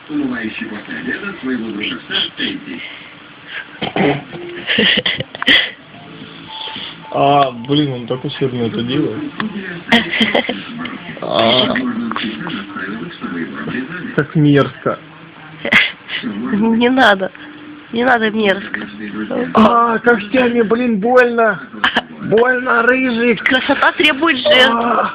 умывающий после обеда своего друга Тедди. Блин, он так усердно это делает. Так мерзко. Не надо. Не надо мерзко. Когтями, блин, больно. Больно, рыжик. Красота требует жертв.